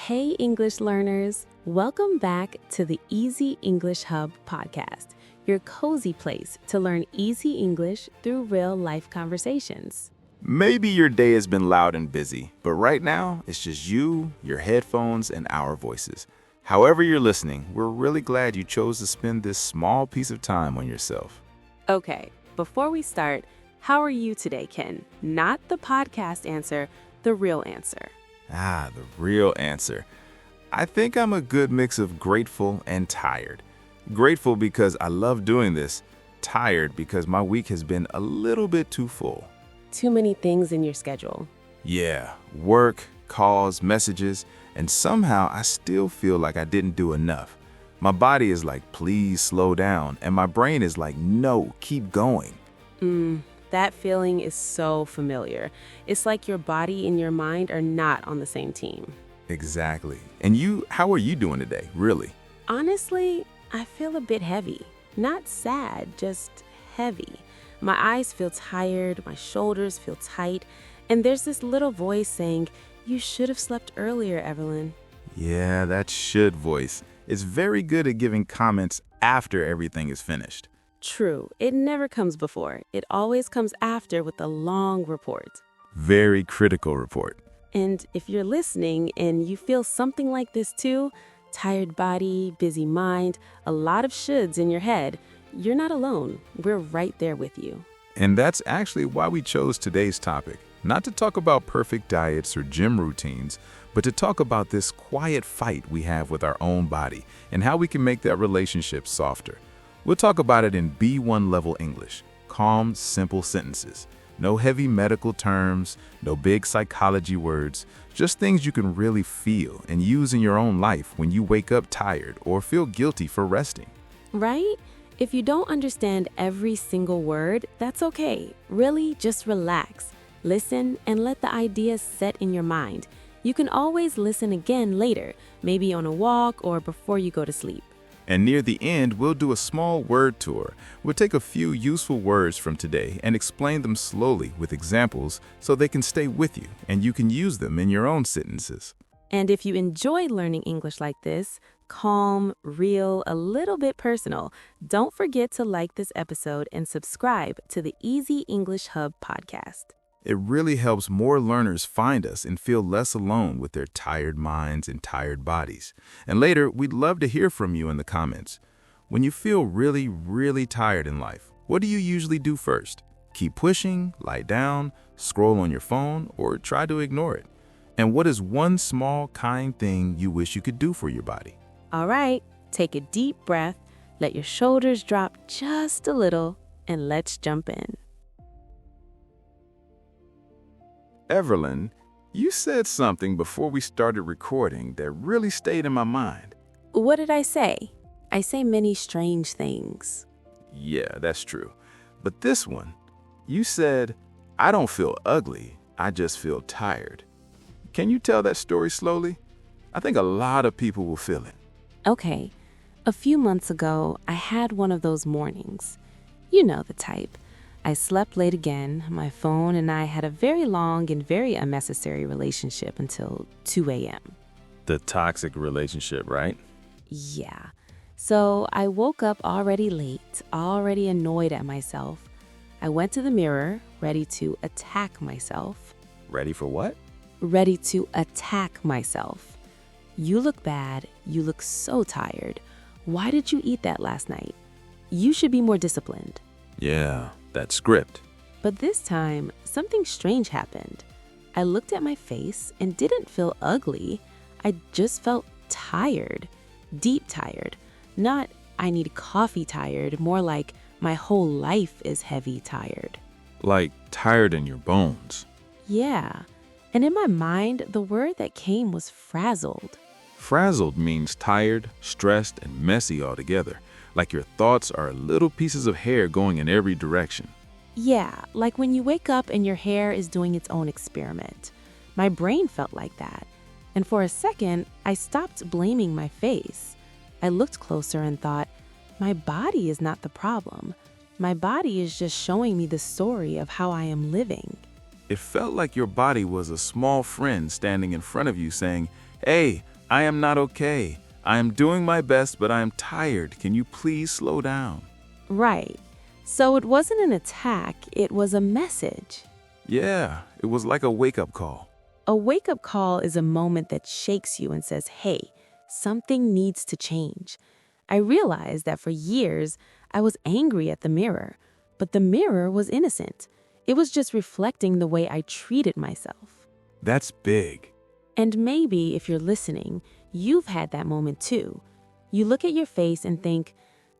Hey, English learners! Welcome back to the Easy English Hub podcast, your cozy place to learn easy English through real-life conversations. Maybe your day has been loud and busy, but right now it's just you, your headphones, and our voices. However you're listening, we're really glad you chose to spend this small piece of time on yourself. Okay, before we start, how are you today, Ken? Not the podcast answer, the real answer. The real answer. I think I'm a good mix of grateful and tired. Grateful because I love doing this. Tired because my week has been a little bit too full. Too many things in your schedule. Yeah, work, calls, messages, and somehow I still feel like I didn't do enough. My body is like, please slow down, and my brain is like, no, keep going. That feeling is so familiar. It's like your body and your mind are not on the same team. Exactly. And how are you doing today, really? Honestly, I feel a bit heavy. Not sad, just heavy. My eyes feel tired, my shoulders feel tight, and there's this little voice saying, "You should have slept earlier, Evelyn." Yeah, that should voice. It's very good at giving comments after everything is finished. True, it never comes before. It always comes after with a long report. Very critical report. And if you're listening and you feel something like this too, tired body, busy mind, a lot of shoulds in your head, you're not alone. We're right there with you. And that's actually why we chose today's topic. Not to talk about perfect diets or gym routines, but to talk about this quiet fight we have with our own body and how we can make that relationship softer. We'll talk about it in B1 level English, calm, simple sentences. No heavy medical terms, no big psychology words, just things you can really feel and use in your own life when you wake up tired or feel guilty for resting. Right? If you don't understand every single word, that's okay. Really, just relax. Listen and let the ideas set in your mind. You can always listen again later, maybe on a walk or before you go to sleep. And near the end, we'll do a small word tour. We'll take a few useful words from today and explain them slowly with examples so they can stay with you and you can use them in your own sentences. And if you enjoy learning English like this, calm, real, a little bit personal, don't forget to like this episode and subscribe to the Easy English Hub podcast. It really helps more learners find us and feel less alone with their tired minds and tired bodies. And later, we'd love to hear from you in the comments. When you feel really, really tired in life, what do you usually do first? Keep pushing, lie down, scroll on your phone, or try to ignore it? And what is one small, kind thing you wish you could do for your body? All right, take a deep breath, let your shoulders drop just a little, and let's jump in. Evelyn, you said something before we started recording that really stayed in my mind. What did I say? I say many strange things. Yeah, that's true. But this one, you said, I don't feel ugly, I just feel tired. Can you tell that story slowly? I think a lot of people will feel it. Okay, a few months ago, I had one of those mornings. You know the type. I slept late again, my phone and I had a very long and very unnecessary relationship until 2 a.m. The toxic relationship, right? Yeah. So I woke up already late, already annoyed at myself. I went to the mirror, ready to attack myself. Ready for what? Ready to attack myself. You look bad. You look so tired. Why did you eat that last night? You should be more disciplined. Yeah, that script. But this time, something strange happened. I looked at my face and didn't feel ugly. I just felt tired, deep tired. Not, I need coffee tired, more like my whole life is heavy tired. Like tired in your bones. Yeah. And in my mind, the word that came was frazzled. Frazzled means tired, stressed, and messy altogether. Like your thoughts are little pieces of hair going in every direction. Yeah, like when you wake up and your hair is doing its own experiment. My brain felt like that. And for a second, I stopped blaming my face. I looked closer and thought, my body is not the problem. My body is just showing me the story of how I am living. It felt like your body was a small friend standing in front of you saying, "Hey, I am not okay. I am doing my best, but I am tired. Can you please slow down? Right. So it wasn't an attack, it was a message. Yeah, it was like a wake-up call. A wake-up call is a moment that shakes you and says, hey, something needs to change. I realized that for years, I was angry at the mirror, but the mirror was innocent. It was just reflecting the way I treated myself. That's big. And maybe if you're listening, you've had that moment too. You look at your face and think,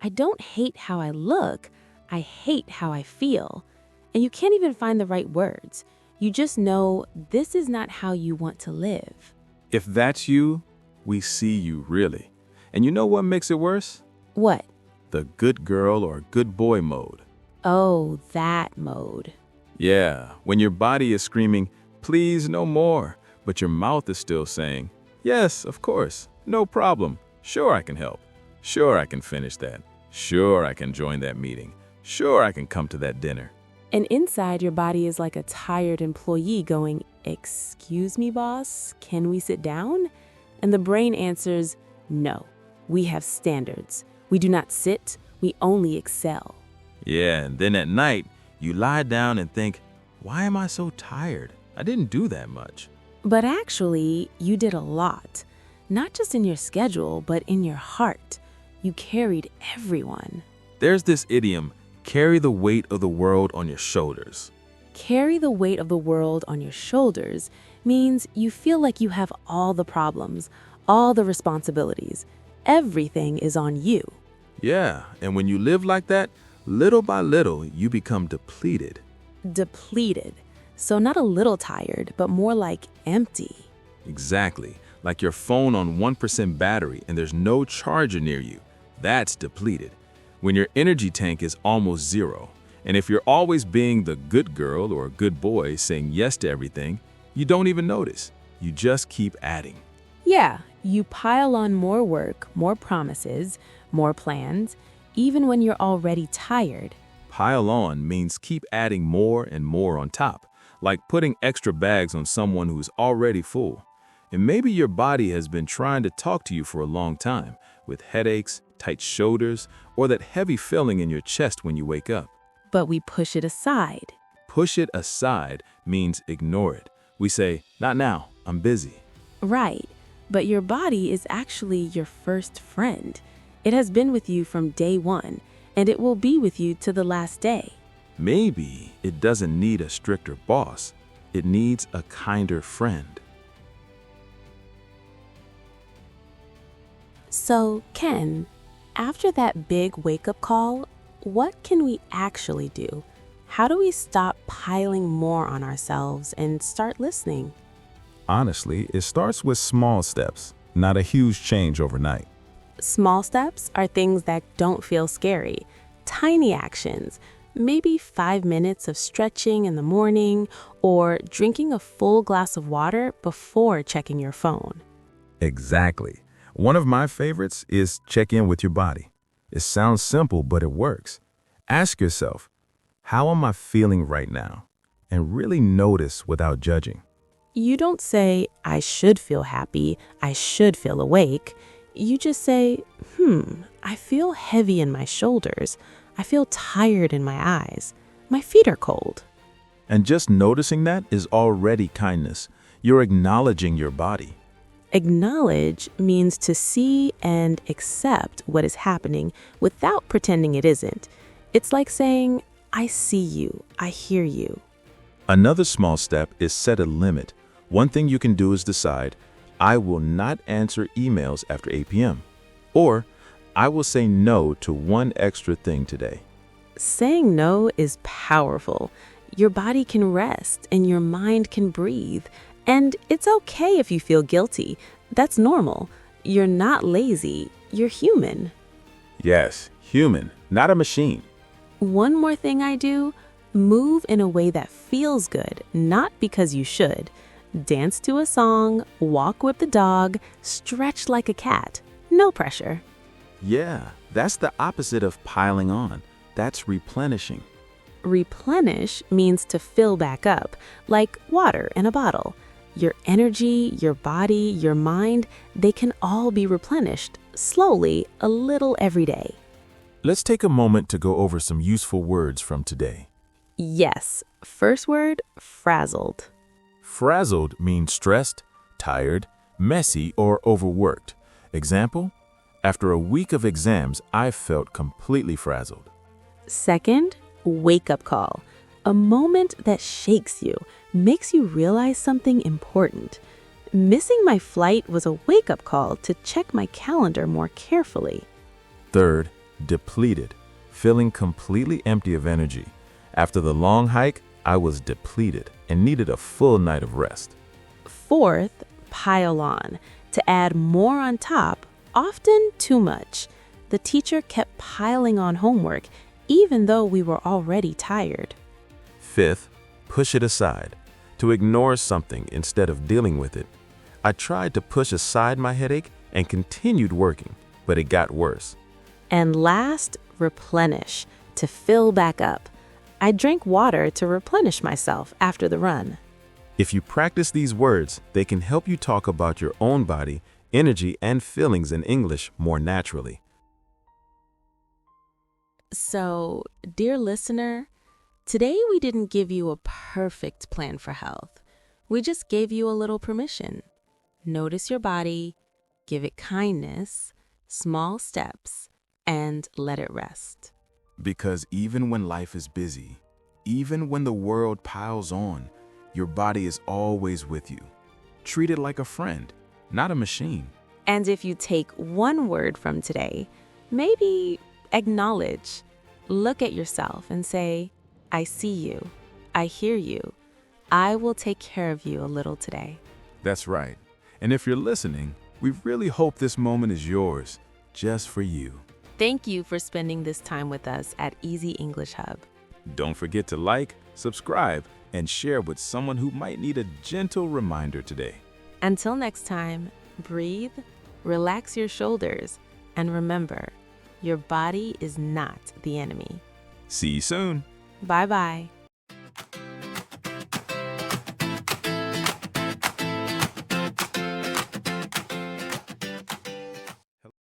I don't hate how I look, I hate how I feel. And you can't even find the right words. You just know this is not how you want to live. If that's you, we see you really. And you know what makes it worse? What? The good girl or good boy mode. Oh, that mode. Yeah, when your body is screaming, please no more, but your mouth is still saying, yes, of course, no problem. Sure, I can help. Sure, I can finish that. Sure, I can join that meeting. Sure, I can come to that dinner. And inside, your body is like a tired employee going, excuse me, boss, can we sit down? And the brain answers, no, we have standards. We do not sit, we only excel. Yeah, and then at night, you lie down and think, why am I so tired? I didn't do that much. But actually, you did a lot. Not just in your schedule, but in your heart. You carried everyone. There's this idiom, carry the weight of the world on your shoulders. Carry the weight of the world on your shoulders means you feel like you have all the problems, all the responsibilities. Everything is on you. Yeah, and when you live like that, little by little, you become depleted. Depleted. So not a little tired, but more like empty. Exactly. Like your phone on 1% battery and there's no charger near you. That's depleted. When your energy tank is almost zero. And if you're always being the good girl or good boy saying yes to everything, you don't even notice. You just keep adding. Yeah, you pile on more work, more promises, more plans, even when you're already tired. Pile on means keep adding more and more on top, like putting extra bags on someone who's already full. And maybe your body has been trying to talk to you for a long time, with headaches, tight shoulders, or that heavy feeling in your chest when you wake up. But we push it aside. Push it aside means ignore it. We say, not now, I'm busy. Right, but your body is actually your first friend. It has been with you from day one, and it will be with you to the last day. Maybe it doesn't need a stricter boss. It needs a kinder friend. So, Ken, after that big wake-up call, what can we actually do? How do we stop piling more on ourselves and start listening? Honestly, it starts with small steps, not a huge change overnight. Small steps are things that don't feel scary. Tiny actions, maybe 5 minutes of stretching in the morning or drinking a full glass of water before checking your phone. Exactly. One of my favorites is check in with your body. It sounds simple, but it works. Ask yourself, how am I feeling right now? And really notice without judging. You don't say, I should feel happy, I should feel awake. You just say, I feel heavy in my shoulders. I feel tired in my eyes. My feet are cold. And just noticing that is already kindness. You're acknowledging your body. Acknowledge means to see and accept what is happening without pretending it isn't. It's like saying, I see you, I hear you. Another small step is set a limit. One thing you can do is decide, I will not answer emails after 8 p.m. Or, I will say no to one extra thing today. Saying no is powerful. Your body can rest and your mind can breathe. And it's okay if you feel guilty. That's normal. You're not lazy. You're human. Yes, human, not a machine. One more thing I do, move in a way that feels good, not because you should. Dance to a song, walk with the dog, stretch like a cat. No pressure. Yeah, that's the opposite of piling on. That's replenishing. Replenish means to fill back up, like water in a bottle. Your energy, your body, your mind, they can all be replenished, slowly, a little every day. Let's take a moment to go over some useful words from today. Yes, first word, frazzled. Frazzled means stressed, tired, messy, or overworked. Example, after a week of exams, I felt completely frazzled. Second, wake-up call. A moment that shakes you, makes you realize something important. Missing my flight was a wake-up call to check my calendar more carefully. Third, depleted, feeling completely empty of energy. After the long hike, I was depleted and needed a full night of rest. Fourth, pile on, to add more on top, often too much. The teacher kept piling on homework, even though we were already tired. Fifth, push it aside, to ignore something instead of dealing with it. I tried to push aside my headache and continued working, but it got worse. And last, replenish, to fill back up. I drank water to replenish myself after the run. If you practice these words, they can help you talk about your own body, energy, and feelings in English more naturally. So, dear listener, today we didn't give you a perfect plan for health. We just gave you a little permission. Notice your body, give it kindness, small steps, and let it rest. Because even when life is busy, even when the world piles on, your body is always with you. Treat it like a friend, not a machine. And if you take one word from today, maybe acknowledge. Look at yourself and say, I see you. I hear you. I will take care of you a little today. That's right. And if you're listening, we really hope this moment is yours, just for you. Thank you for spending this time with us at Easy English Hub. Don't forget to like, subscribe, and share with someone who might need a gentle reminder today. Until next time, breathe, relax your shoulders, and remember, your body is not the enemy. See you soon. Bye-bye.